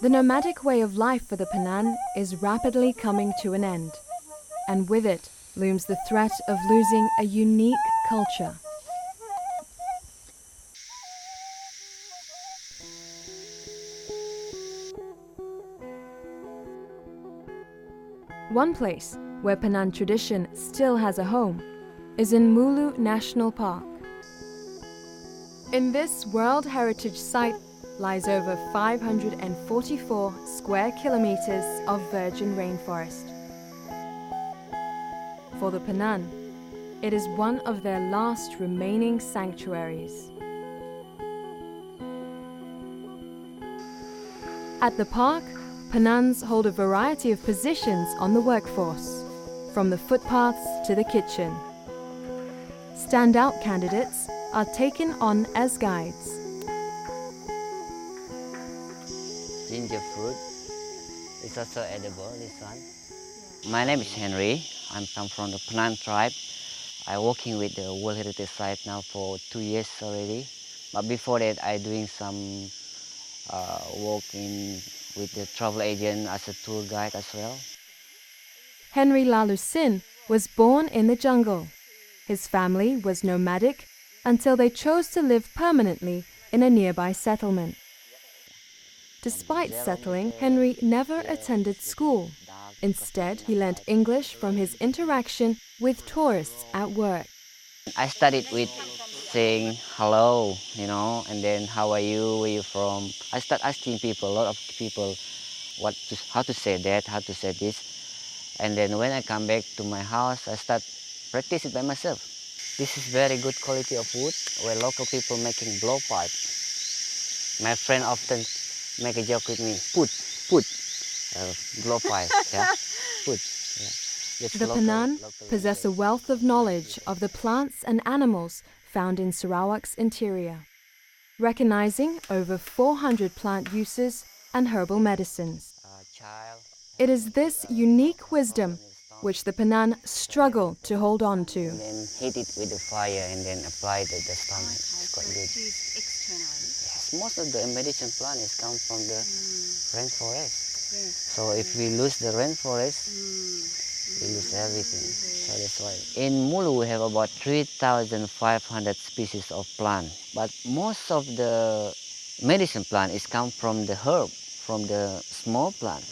The nomadic way of life for the Penan is rapidly coming to an end, and with it looms the threat of losing a unique culture. One place where Penan tradition still has a home is in Mulu National Park. In this World Heritage Site lies over 544 square kilometers of virgin rainforest. For the Penan, it is one of their last remaining sanctuaries. At the park, Penans hold a variety of positions on the workforce, from the footpaths to the kitchen. Standout candidates are taken on as guides. Ginger fruit is also edible, this one. My name is Henry. I'm from the Penan tribe. I'm working with the World Heritage Site now for 2 years already. But before that, I'm doing some work with the travel agent as a tour guide as well. Henry Lalusin was born in the jungle. His family was nomadic until they chose to live permanently in a nearby settlement. Despite settling, Henry never attended school. Instead, he learnt English from his interaction with tourists at work. I started with saying hello, and then how are you, where you from? I start asking people, a lot of people, how to say that, how to say this. And then when I come back to my house, I start practice it by myself. This is very good quality of wood where local people making blowpipe. My friend often make a joke with me, put, blowpipe, yeah, put. Yeah. The Penan possess a wealth of knowledge of the plants and animals found in Sarawak's interior, recognizing over 400 plant uses and herbal medicines. It is this unique wisdom which the Penan struggle to hold on to. And then heat it with the fire and then apply the stomach. It's quite good. Yes, most of the medicine plants come from the rainforest. Yes. So if we lose the rainforest, we lose everything. So that's why. In Mulu, we have about 3,500 species of plant. But most of the medicine plant is come from the herb, from the small plant.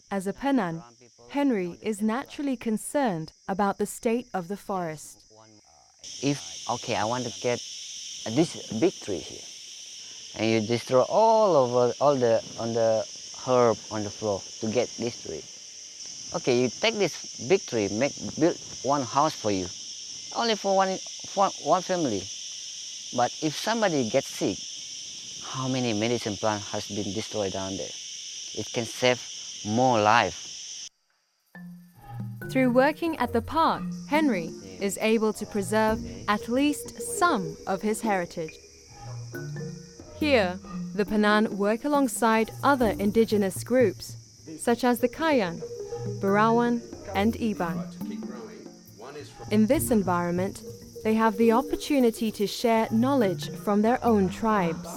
As a Penan, Henry is naturally concerned about the state of the forest. I want to get this big tree here, and you destroy all the herb on the floor to get this tree. Okay, you take this big tree, build one house for you, only for one family. But if somebody gets sick, how many medicine plants has been destroyed down there? It can save more life. Through working at the park, Henry is able to preserve at least some of his heritage. Here, the Penan work alongside other indigenous groups, such as the Kayan, Barawan, and Iban. In this environment, they have the opportunity to share knowledge from their own tribes.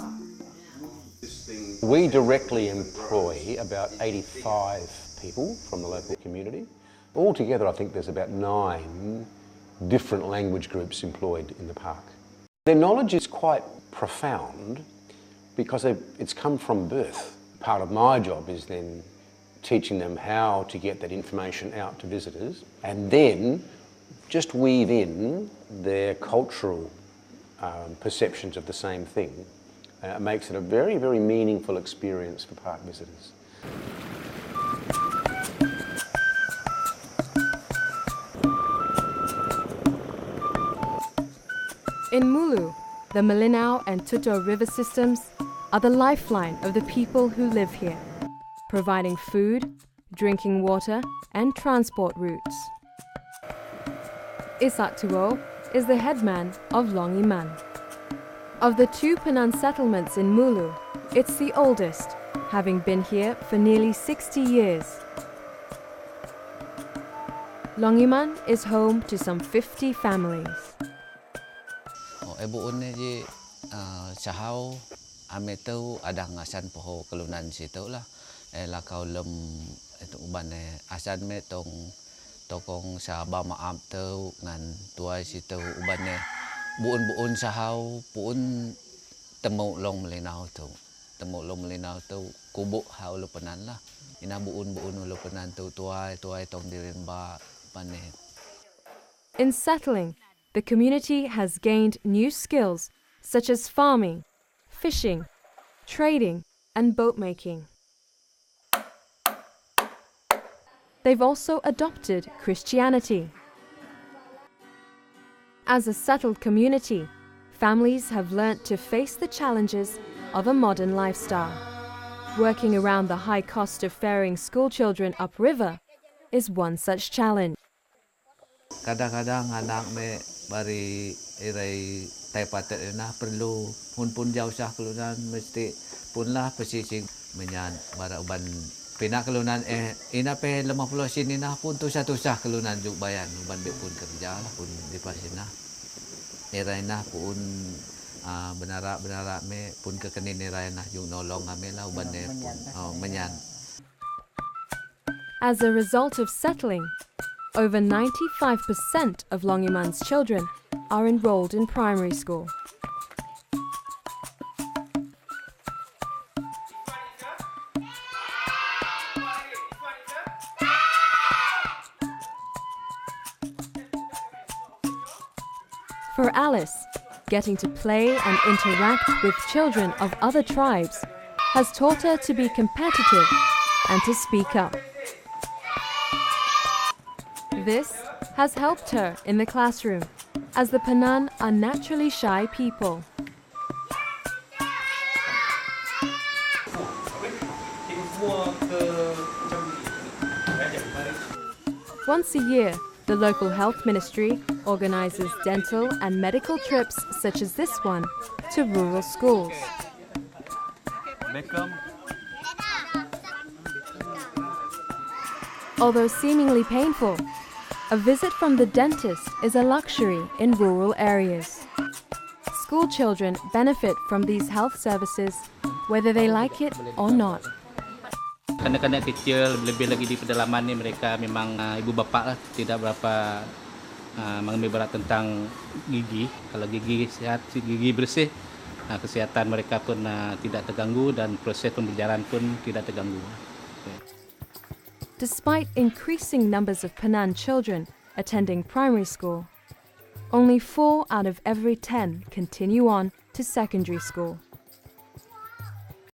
We directly employ about 85 people from the local community. Altogether, I think there's about 9 different language groups employed in the park. Their knowledge is quite profound because it's come from birth. Part of my job is then teaching them how to get that information out to visitors and then just weave in their cultural perceptions of the same thing. It makes it a very, very meaningful experience for park visitors. In Mulu, the Melinau and Tuto river systems are the lifeline of the people who live here, providing food, drinking water, and transport routes. Isak Tuo is the headman of Longiman. Of the 2 Penan settlements in Mulu, it's the oldest, having been here for nearly 60 years. Longiman is home to some 50 families. Ibu ni je sahau ame tu ada ngasan poho kelunan situ lah. Lakau lem itu uban asan me tokong sa ba maam tu ngan tuai situ uban buun sahau puun temu long melinau tu. Temu long melinau tu kubuk hau lu penan lah. Ina buun lu penan tu tuai tong dirin ba pane. In settling, the community has gained new skills such as farming, fishing, trading, and boat making. They've also adopted Christianity. As a settled community, families have learnt to face the challenges of a modern lifestyle. Working around the high cost of ferrying school children upriver is one such challenge. Kadang-kadang anak me bari irai taipatet na perlu pun jauh sah kelunan mesti punlah pesising menyan bara uban pina kelunan ina pe 50 sini nah pun tu satu sah kelunan juk bayan uban be pun kerja lah pun di pasina irai nah pun benara me pun kekenin irai nah juk nolong ame lah uban ne menyan. As a result of settling, over 95% of Longiman's children are enrolled in primary school. For Alice, getting to play and interact with children of other tribes has taught her to be competitive and to speak up. This has helped her in the classroom, as the Penan are naturally shy people. Once a year, the local health ministry organizes dental and medical trips such as this one to rural schools. Although seemingly painful, a visit from the dentist is a luxury in rural areas. School children benefit from these health services whether they like it or not. Kanak-kanak kecil, lebih lagi di pedalaman ni mereka memang ibu bapa lah, tidak berapa mengambil berat tentang gigi. Kalau gigi sehat, gigi bersih, kesehatan mereka pun tidak terganggu dan proses pembelajaran pun tidak terganggu. Despite increasing numbers of Penan children attending primary school, only 4 out of every 10 continue on to secondary school.